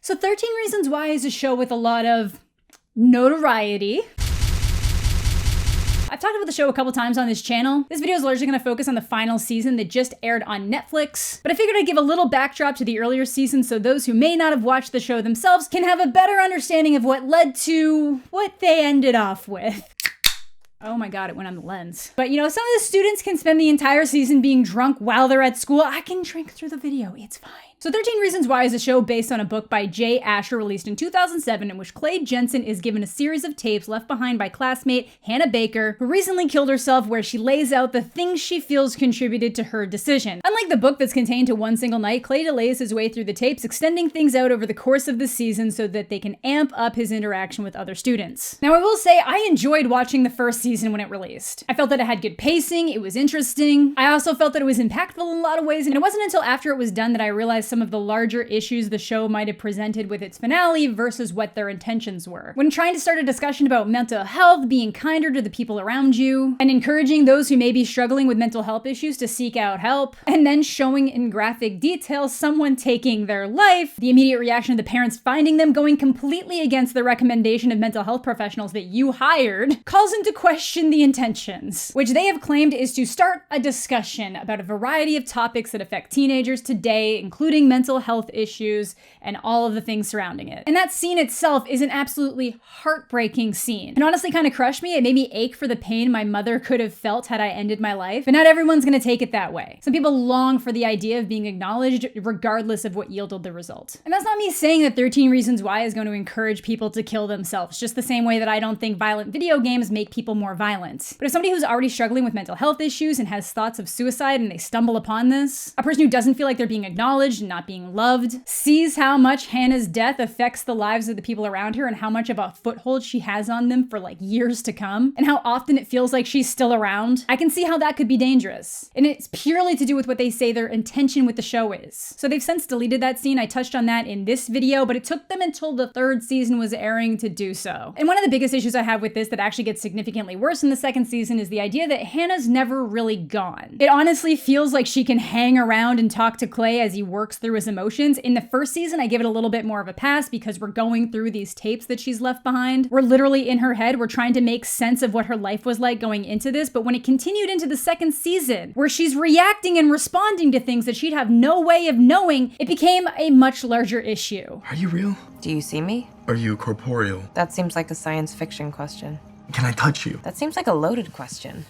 So 13 Reasons Why is a show with a lot of notoriety. I've talked about the show a couple times on this channel. This video is largely going to focus on the final season that just aired on Netflix, but I figured I'd give a little backdrop to the earlier seasons so those who may not have watched the show themselves can have a better understanding of what led to what they ended off with. Oh my god, it went on the lens. But you know, some of the students can spend the entire season being drunk while they're at school. I can drink through the video, it's fine. So 13 Reasons Why is a show based on a book by Jay Asher released in 2007 in which Clay Jensen is given a series of tapes left behind by classmate Hannah Baker, who recently killed herself, where she lays out the things she feels contributed to her decision. Unlike the book that's contained to one single night, Clay delays his way through the tapes, extending things out over the course of the season so that they can amp up his interaction with other students. Now I will say I enjoyed watching the first season when it released. I felt that it had good pacing, it was interesting. I also felt that it was impactful in a lot of ways, and it wasn't until after it was done that I realized some of the larger issues the show might have presented with its finale versus what their intentions were. When trying to start a discussion about mental health, being kinder to the people around you, and encouraging those who may be struggling with mental health issues to seek out help, and then showing in graphic detail someone taking their life, the immediate reaction of the parents finding them going completely against the recommendation of mental health professionals that you hired, calls into question the intentions, which they have claimed is to start a discussion about a variety of topics that affect teenagers today, including mental health issues and all of the things surrounding it. And that scene itself is an absolutely heartbreaking scene. It honestly kind of crushed me. It made me ache for the pain my mother could have felt had I ended my life, but not everyone's gonna take it that way. Some people long for the idea of being acknowledged regardless of what yielded the result. And that's not me saying that 13 Reasons Why is going to encourage people to kill themselves, just the same way that I don't think violent video games make people more violent. But if somebody who's already struggling with mental health issues and has thoughts of suicide and they stumble upon this, a person who doesn't feel like they're being acknowledged and not being loved, sees how much Hannah's death affects the lives of the people around her and how much of a foothold she has on them for like years to come, and how often it feels like she's still around, I can see how that could be dangerous. And it's purely to do with what they say their intention with the show is. So they've since deleted that scene. I touched on that in this video, but it took them until the third season was airing to do so. And one of the biggest issues I have with this that actually gets significantly worse in the second season is the idea that Hannah's never really gone. It honestly feels like she can hang around and talk to Clay as he works through his emotions. In the first season, I give it a little bit more of a pass because we're going through these tapes that she's left behind. We're literally in her head. We're trying to make sense of what her life was like going into this. But when it continued into the second season, where she's reacting and responding to things that she'd have no way of knowing, it became a much larger issue. Are you real? Do you see me? Are you corporeal? That seems like a science fiction question. Can I touch you? That seems like a loaded question.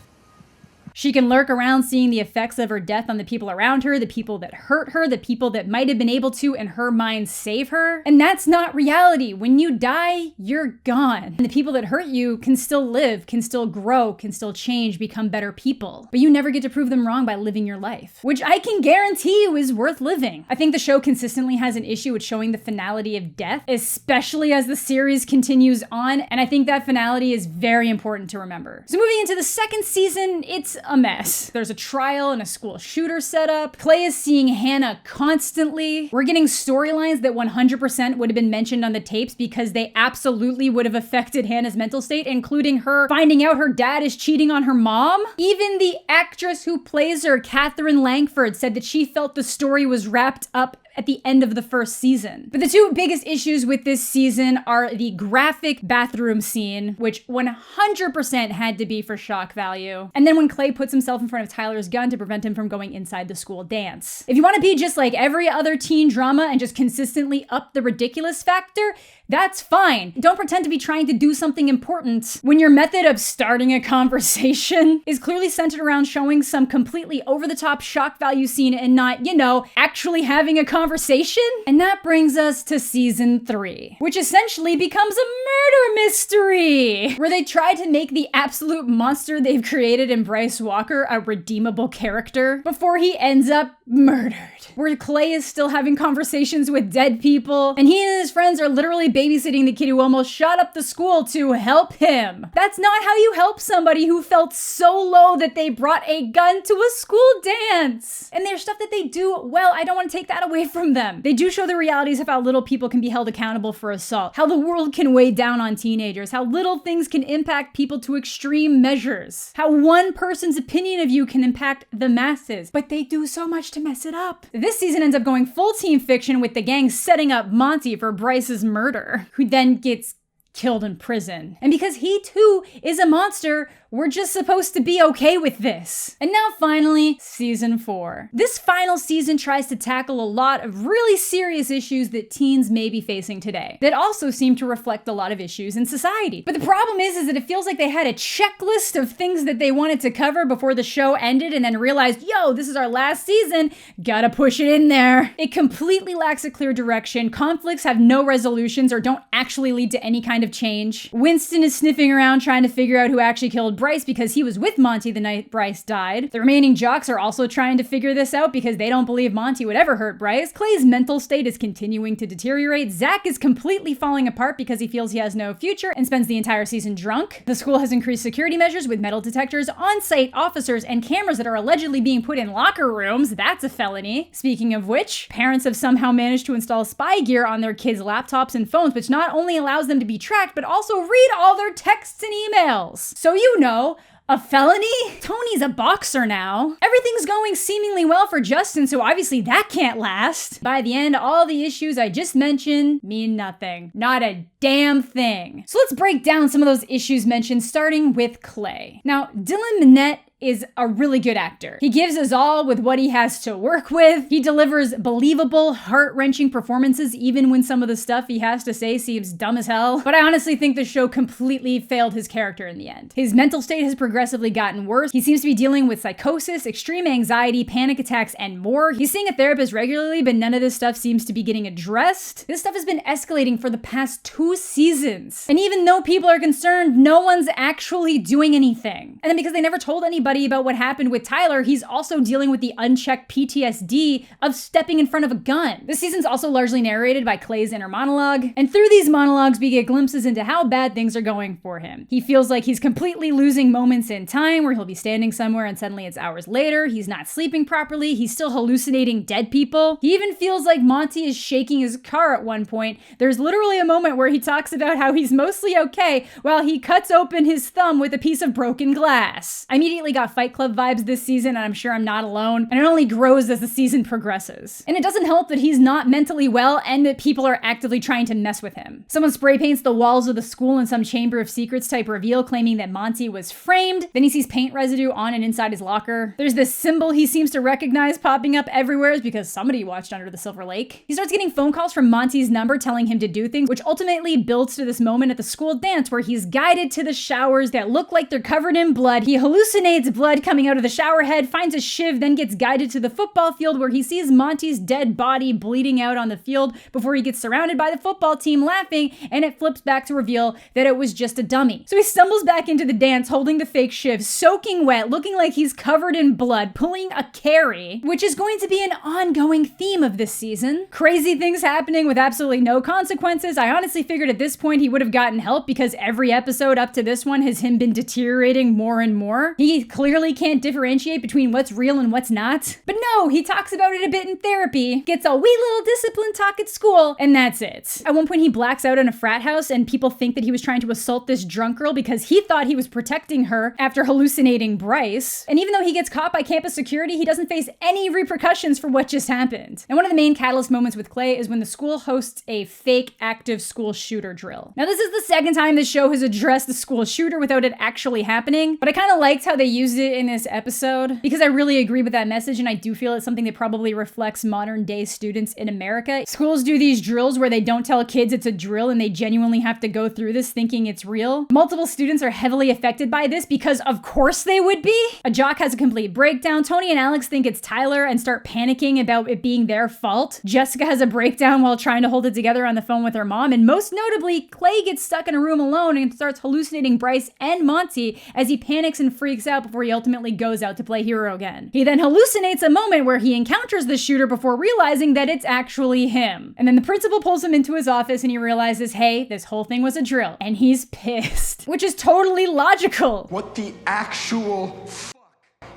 She can lurk around seeing the effects of her death on the people around her, the people that hurt her, the people that might have been able to, in her mind, save her. And that's not reality. When you die, you're gone. And the people that hurt you can still live, can still grow, can still change, become better people. But you never get to prove them wrong by living your life, which I can guarantee you is worth living. I think the show consistently has an issue with showing the finality of death, especially as the series continues on. And I think that finality is very important to remember. So moving into the second season, it's a mess. There's a trial and a school shooter set up. Clay is seeing Hannah constantly. We're getting storylines that 100% would have been mentioned on the tapes because they absolutely would have affected Hannah's mental state, including her finding out her dad is cheating on her mom. Even the actress who plays her, Catherine Langford, said that she felt the story was wrapped up at the end of the first season. But the two biggest issues with this season are the graphic bathroom scene, which 100% had to be for shock value, and then when Clay puts himself in front of Tyler's gun to prevent him from going inside the school dance. If you want to be just like every other teen drama and just consistently up the ridiculous factor, that's fine. Don't pretend to be trying to do something important when your method of starting a conversation is clearly centered around showing some completely over-the-top shock value scene and not, you know, actually having a conversation. And that brings us to season 3, which essentially becomes a murder mystery, where they try to make the absolute monster they've created in Bryce Walker a redeemable character before he ends up murdered. Where Clay is still having conversations with dead people, and he and his friends are literally babysitting the kid who almost shot up the school to help him. That's not how you help somebody who felt so low that they brought a gun to a school dance. And there's stuff that they do well. I don't want to take that away from them. They do show the realities of how little people can be held accountable for assault, how the world can weigh down on teenagers, how little things can impact people to extreme measures, how one person's opinion of you can impact the masses. But they do so much to to mess it up. This season ends up going full team fiction with the gang setting up Monty for Bryce's murder, who then gets killed in prison. And because he too is a monster, we're just supposed to be okay with this. And now finally, season 4. This final season tries to tackle a lot of really serious issues that teens may be facing today, that also seem to reflect a lot of issues in society. But the problem is that it feels like they had a checklist of things that they wanted to cover before the show ended and then realized, yo, this is our last season, gotta push it in there. It completely lacks a clear direction, conflicts have no resolutions or don't actually lead to any kind of change. Winston is sniffing around trying to figure out who actually killed Bryce because he was with Monty the night Bryce died. The remaining jocks are also trying to figure this out because they don't believe Monty would ever hurt Bryce. Clay's mental state is continuing to deteriorate. Zach is completely falling apart because he feels he has no future and spends the entire season drunk. The school has increased security measures with metal detectors, on-site officers, and cameras that are allegedly being put in locker rooms. That's a felony. Speaking of which, parents have somehow managed to install spy gear on their kids' laptops and phones, which not only allows them to be tracked, but also read all their texts and emails. So you know, a felony? Tony's a boxer now. Everything's going seemingly well for Justin, so obviously that can't last. By the end, all the issues I just mentioned mean nothing. Not a damn thing. So let's break down some of those issues mentioned, starting with Clay. Now, Dylan Minnette is a really good actor. He gives us all with what he has to work with. He delivers believable, heart-wrenching performances even when some of the stuff he has to say seems dumb as hell. But I honestly think the show completely failed his character in the end. His mental state has progressively gotten worse. He seems to be dealing with psychosis, extreme anxiety, panic attacks, and more. He's seeing a therapist regularly, but none of this stuff seems to be getting addressed. This stuff has been escalating for the past 2 seasons. And even though people are concerned, no one's actually doing anything. And then because they never told anybody about what happened with Tyler, he's also dealing with the unchecked PTSD of stepping in front of a gun. This season's also largely narrated by Clay's inner monologue, and through these monologues we get glimpses into how bad things are going for him. He feels like he's completely losing moments in time where he'll be standing somewhere and suddenly it's hours later, he's not sleeping properly, he's still hallucinating dead people. He even feels like Monty is shaking his car at one point. There's literally a moment where he talks about how he's mostly okay while he cuts open his thumb with a piece of broken glass. I immediately got Fight Club vibes this season, and I'm sure I'm not alone, and it only grows as the season progresses. And it doesn't help that he's not mentally well and that people are actively trying to mess with him. Someone spray paints the walls of the school in some Chamber of Secrets type reveal claiming that Monty was framed. Then he sees paint residue on and inside his locker. There's this symbol he seems to recognize popping up everywhere because somebody watched Under the Silver Lake. He starts getting phone calls from Monty's number telling him to do things, which ultimately builds to this moment at the school dance where he's guided to the showers that look like they're covered in blood. He hallucinates blood coming out of the shower head, finds a shiv, then gets guided to the football field where he sees Monty's dead body bleeding out on the field before he gets surrounded by the football team laughing, and it flips back to reveal that it was just a dummy. So he stumbles back into the dance holding the fake shiv, soaking wet, looking like he's covered in blood, pulling a Carrie, which is going to be an ongoing theme of this season. Crazy things happening with absolutely no consequences. I honestly figured at this point he would have gotten help because every episode up to this one has him been deteriorating more and more. He clearly can't differentiate between what's real and what's not. But no, he talks about it a bit in therapy, gets a wee little discipline talk at school, and that's it. At one point he blacks out in a frat house and people think that he was trying to assault this drunk girl because he thought he was protecting her after hallucinating Bryce. And even though he gets caught by campus security, he doesn't face any repercussions for what just happened. And one of the main catalyst moments with Clay is when the school hosts a fake active school shooter drill. Now this is the second time this show has addressed the school shooter without it actually happening, but I kind of liked how they used it in this episode because I really agree with that message, and I do feel it's something that probably reflects modern day students in America. Schools do these drills where they don't tell kids it's a drill and they genuinely have to go through this thinking it's real. Multiple students are heavily affected by this because of course they would be. A jock has a complete breakdown. Tony and Alex think it's Tyler and start panicking about it being their fault. Jessica has a breakdown while trying to hold it together on the phone with her mom, and most notably, Clay gets stuck in a room alone and starts hallucinating Bryce and Monty as he panics and freaks out before he ultimately goes out to play hero again. He then hallucinates a moment where he encounters the shooter before realizing that it's actually him. And then the principal pulls him into his office and he realizes, hey, this whole thing was a drill. And he's pissed, which is totally logical. What the actual f***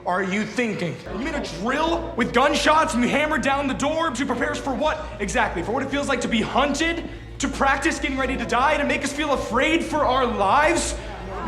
are you thinking? You made a drill with gunshots and you hammered down the door to prepare us for what exactly? For what it feels like to be hunted? To practice getting ready to die? To make us feel afraid for our lives?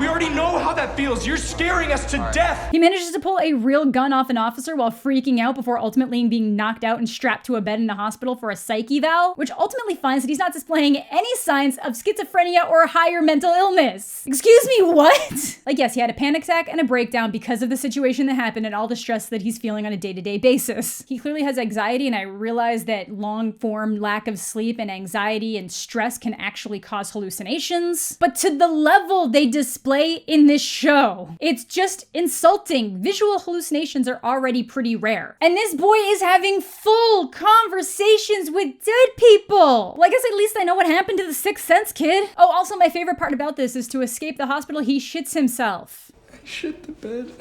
We already know how that feels. You're scaring us to death. He manages to pull a real gun off an officer while freaking out before ultimately being knocked out and strapped to a bed in a hospital for a psych eval, which ultimately finds that he's not displaying any signs of schizophrenia or higher mental illness. Excuse me, what? Like, yes, he had a panic attack and a breakdown because of the situation that happened and all the stress that he's feeling on a day-to-day basis. He clearly has anxiety, and I realize that long-form lack of sleep and anxiety and stress can actually cause hallucinations. But to the level they display in this show, it's just insulting. Visual hallucinations are already pretty rare. And this boy is having full conversations with dead people. Well, I guess at least I know what happened to the Sixth Sense kid. Oh, also my favorite part about this is to escape the hospital, he shits himself. I shit the bed.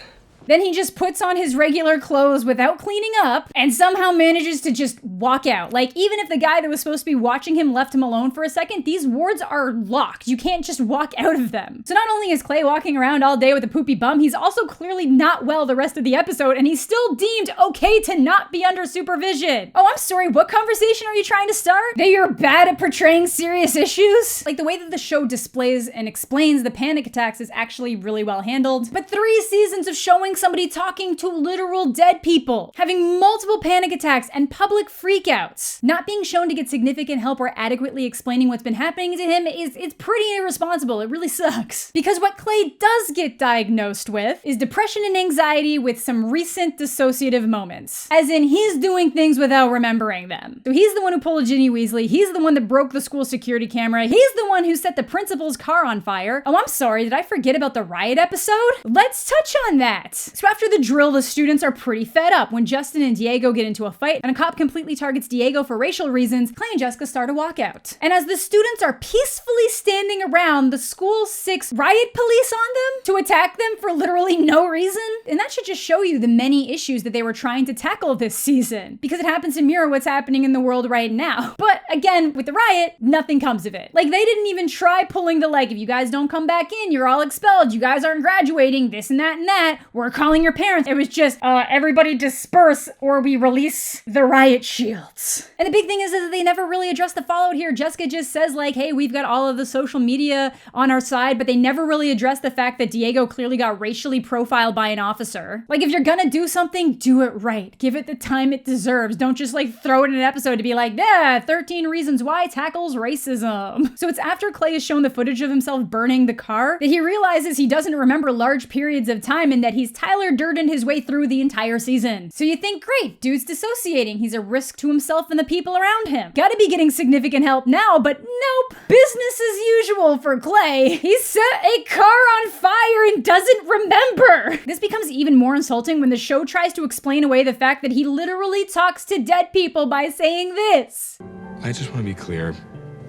Then he just puts on his regular clothes without cleaning up and somehow manages to just walk out. Like, even if the guy that was supposed to be watching him left him alone for a second, these wards are locked. You can't just walk out of them. So not only is Clay walking around all day with a poopy bum, he's also clearly not well the rest of the episode, and he's still deemed okay to not be under supervision. Oh, I'm sorry, what conversation are you trying to start? That you're bad at portraying serious issues? Like, the way that the show displays and explains the panic attacks is actually really well handled. But 3 seasons of showing somebody talking to literal dead people, having multiple panic attacks and public freakouts, not being shown to get significant help or adequately explaining what's been happening to him it's pretty irresponsible. It really sucks. Because what Clay does get diagnosed with is depression and anxiety with some recent dissociative moments. As in, he's doing things without remembering them. So he's the one who pulled Ginny Weasley, he's the one that broke the school security camera, he's the one who set the principal's car on fire. Oh, I'm sorry, did I forget about the riot episode? Let's touch on that. So after the drill, the students are pretty fed up when Justin and Diego get into a fight and a cop completely targets Diego for racial reasons. Clay and Jessica start a walkout. And as the students are peacefully standing around, the school sicks riot police on them to attack them for literally no reason. And that should just show you the many issues that they were trying to tackle this season, because it happens to mirror what's happening in the world right now. But again, with the riot, nothing comes of it. Like, they didn't even try pulling the, like, if you guys don't come back in, you're all expelled, you guys aren't graduating, this and that, we're calling your parents. It was just, everybody disperse or we release the riot shields. And the big thing is that they never really address the fallout here. Jessica just says, like, hey, we've got all of the social media on our side, but they never really address the fact that Diego clearly got racially profiled by an officer. Like, if you're gonna do something, do it right. Give it the time it deserves. Don't just, like, throw it in an episode to be like, yeah, 13 reasons why tackles racism. So it's after Clay is shown the footage of himself burning the car that he realizes he doesn't remember large periods of time and that he's Tyler Durden his way through the entire season. So you think, great, dude's dissociating. He's a risk to himself and the people around him. Gotta be getting significant help now, but nope. Business as usual for Clay. He set a car on fire and doesn't remember. This becomes even more insulting when the show tries to explain away the fact that he literally talks to dead people by saying this. I just want to be clear.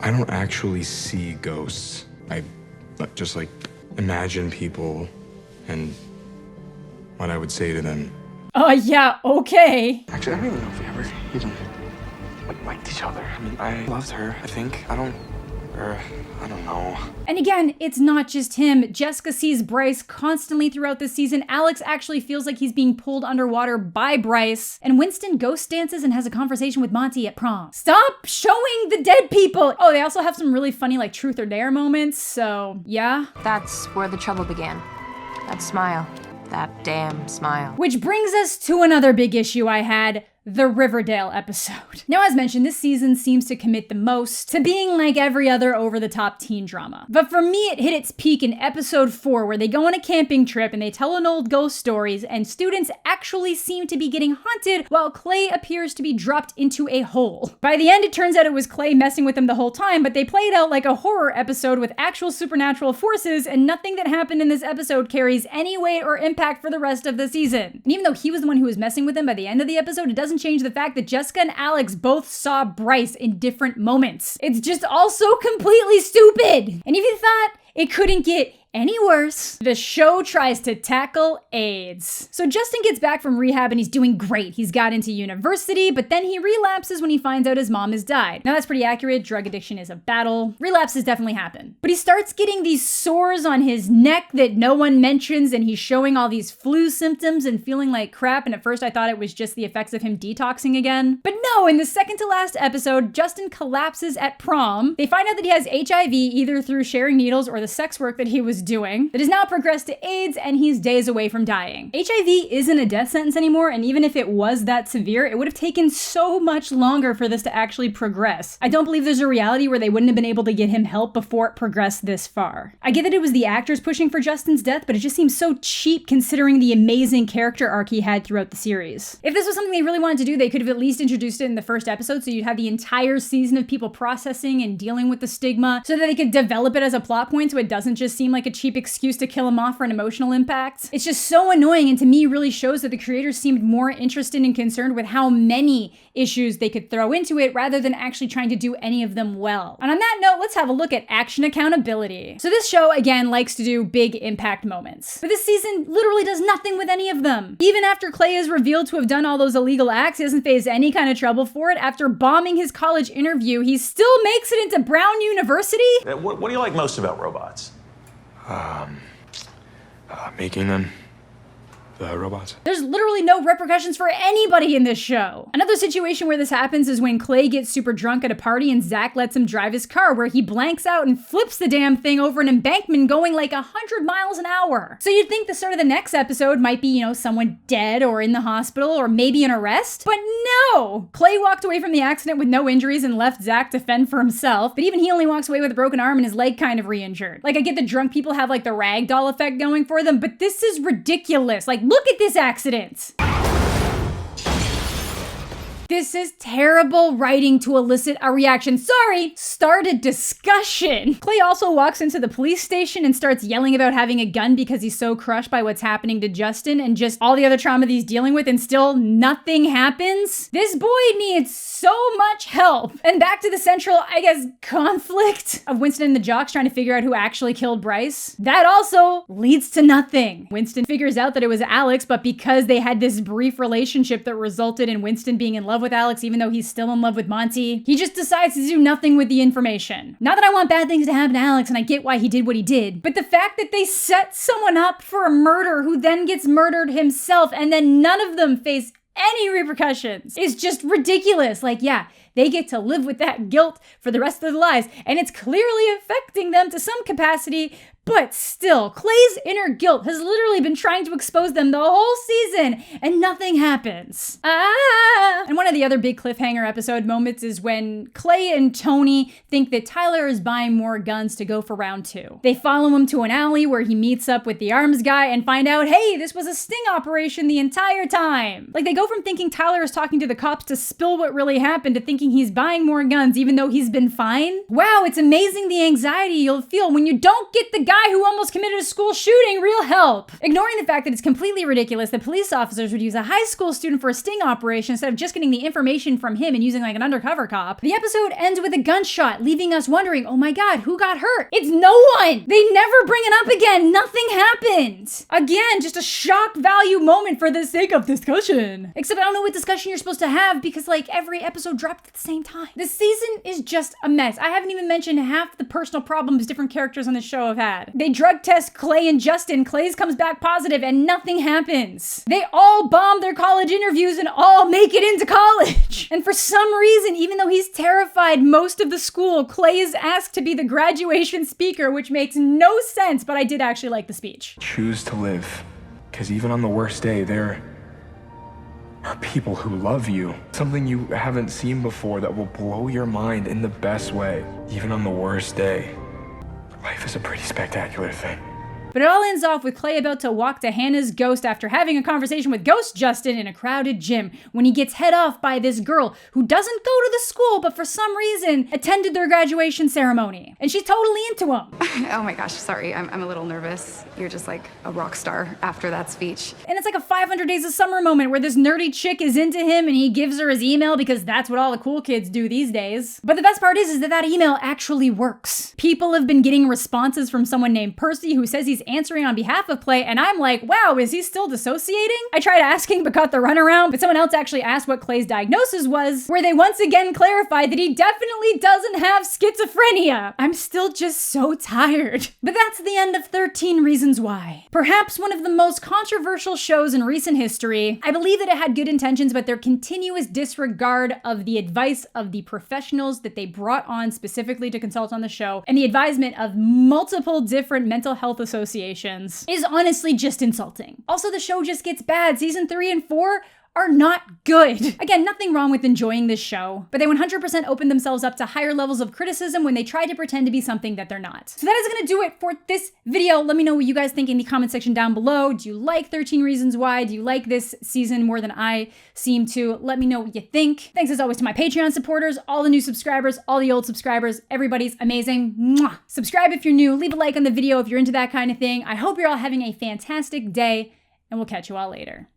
I don't actually see ghosts. I just, like, imagine people and what I would say to them. Yeah, okay. Actually, I don't even know if we ever even liked each other. I mean, I loved her, I think. I don't know. And again, it's not just him. Jessica sees Bryce constantly throughout this season. Alex actually feels like he's being pulled underwater by Bryce. And Winston ghost dances and has a conversation with Monty at prom. Stop showing the dead people! Oh, they also have some really funny, like, truth or dare moments, so yeah. That's where the trouble began. That smile. That damn smile. Which brings us to another big issue I had. The Riverdale episode. Now, as mentioned, this season seems to commit the most to being like every other over-the-top teen drama. But for me, it hit its peak in episode 4, where they go on a camping trip and they tell an old ghost stories, and students actually seem to be getting haunted while Clay appears to be dropped into a hole. By the end, it turns out it was Clay messing with them the whole time, but they played out like a horror episode with actual supernatural forces, and nothing that happened in this episode carries any weight or impact for the rest of the season. And even though he was the one who was messing with them by the end of the episode, it doesn't change the fact that Jessica and Alex both saw Bryce in different moments. It's just all so completely stupid. And if you thought it couldn't get any worse, the show tries to tackle AIDS. So Justin gets back from rehab and he's doing great. He's got into university, but then he relapses when he finds out his mom has died. Now that's pretty accurate. Drug addiction is a battle. Relapses definitely happen. But he starts getting these sores on his neck that no one mentions, and he's showing all these flu symptoms and feeling like crap, and at first I thought it was just the effects of him detoxing again. But no, in the second to last episode, Justin collapses at prom. They find out that he has HIV either through sharing needles or the sex work that he was was doing that has now progressed to AIDS, and he's days away from dying. HIV isn't a death sentence anymore, and even if it was that severe, it would have taken so much longer for this to actually progress. I don't believe there's a reality where they wouldn't have been able to get him help before it progressed this far. I get that it was the actors pushing for Justin's death, but it just seems so cheap considering the amazing character arc he had throughout the series. If this was something they really wanted to do, they could have at least introduced it in the first episode, so you'd have the entire season of people processing and dealing with the stigma, so that they could develop it as a plot point so it doesn't just seem like a cheap excuse to kill him off for an emotional impact. It's just so annoying, and to me really shows that the creators seemed more interested and concerned with how many issues they could throw into it rather than actually trying to do any of them well. And on that note, let's have a look at action accountability. So this show, again, likes to do big impact moments, but this season literally does nothing with any of them. Even after Clay is revealed to have done all those illegal acts, he doesn't face any kind of trouble for it. After bombing his college interview, he still makes it into Brown University? What do you like most about robots? Making them. The robots. There's literally no repercussions for anybody in this show. Another situation where this happens is when Clay gets super drunk at a party and Zach lets him drive his car, where he blanks out and flips the damn thing over an embankment going like 100 miles an hour. So you'd think the start of the next episode might be, someone dead or in the hospital or maybe an arrest, but no! Clay walked away from the accident with no injuries and left Zach to fend for himself, but even he only walks away with a broken arm and his leg kind of re-injured. Like, I get the drunk people have like the ragdoll effect going for them, but this is ridiculous. Like, look at this accident. This is terrible writing to elicit a reaction. Sorry, start a discussion. Clay also walks into the police station and starts yelling about having a gun because he's so crushed by what's happening to Justin and just all the other trauma that he's dealing with, and still nothing happens. This boy needs so much help. And back to the central, conflict of Winston and the jocks trying to figure out who actually killed Bryce. That also leads to nothing. Winston figures out that it was Alex, but because they had this brief relationship that resulted in Winston being in love with Alex, even though he's still in love with Monty, he just decides to do nothing with the information. Not that I want bad things to happen to Alex, and I get why he did what he did, but the fact that they set someone up for a murder who then gets murdered himself and then none of them face any repercussions is just ridiculous. Like, yeah, they get to live with that guilt for the rest of their lives, and it's clearly affecting them to some capacity, but still, Clay's inner guilt has literally been trying to expose them the whole season, and nothing happens. And one of the other big cliffhanger episode moments is when Clay and Tony think that Tyler is buying more guns to go for round 2. They follow him to an alley where he meets up with the arms guy and find out, hey, this was a sting operation the entire time. Like, they go from thinking Tyler is talking to the cops to spill what really happened to thinking he's buying more guns even though he's been fine. Wow, it's amazing the anxiety you'll feel when you don't get the guy who almost committed a school shooting real help. Ignoring the fact that it's completely ridiculous that police officers would use a high school student for a sting operation instead of just getting the information from him and using like an undercover cop, the episode ends with a gunshot, leaving us wondering, oh my god, who got hurt? It's no one! They never bring it up again! Nothing happened! Again, just a shock value moment for the sake of discussion. Except I don't know what discussion you're supposed to have because like every episode dropped at the same time. This season is just a mess. I haven't even mentioned half the personal problems different characters on the show have had. They drug test Clay and Justin. Clay's comes back positive and nothing happens. They all bomb their college interviews and all make it into college. And for some reason, even though he's terrified most of the school, Clay is asked to be the graduation speaker, which makes no sense, but I did actually like the speech. Choose to live, because even on the worst day, there are people who love you. Something you haven't seen before that will blow your mind in the best way, even on the worst day. Life is a pretty spectacular thing. But it all ends off with Clay about to walk to Hannah's ghost after having a conversation with Ghost Justin in a crowded gym when he gets head off by this girl who doesn't go to the school but for some reason attended their graduation ceremony. And she's totally into him. Oh my gosh, sorry, I'm a little nervous. You're just like a rock star after that speech. And it's like a 500 Days of Summer moment where this nerdy chick is into him and he gives her his email because that's what all the cool kids do these days. But the best part is that email actually works. People have been getting responses from someone named Percy who says he's he's answering on behalf of Play, and I'm like, wow, is he still dissociating? I tried asking but got the runaround, but someone else actually asked what Clay's diagnosis was, where they once again clarified that he definitely doesn't have schizophrenia. I'm still just so tired. But that's the end of 13 Reasons Why. Perhaps one of the most controversial shows in recent history. I believe that it had good intentions, but their continuous disregard of the advice of the professionals that they brought on specifically to consult on the show, and the advisement of multiple different mental health associations, is honestly just insulting. Also, the show just gets bad. Season 3 and 4 are not good. Again, nothing wrong with enjoying this show, but they 100% opened themselves up to higher levels of criticism when they try to pretend to be something that they're not. So that is gonna do it for this video. Let me know what you guys think in the comment section down below. Do you like 13 Reasons Why? Do you like this season more than I seem to? Let me know what you think. Thanks as always to my Patreon supporters, all the new subscribers, all the old subscribers. Everybody's amazing. Mwah! Subscribe if you're new, leave a like on the video if you're into that kind of thing. I hope you're all having a fantastic day, and we'll catch you all later.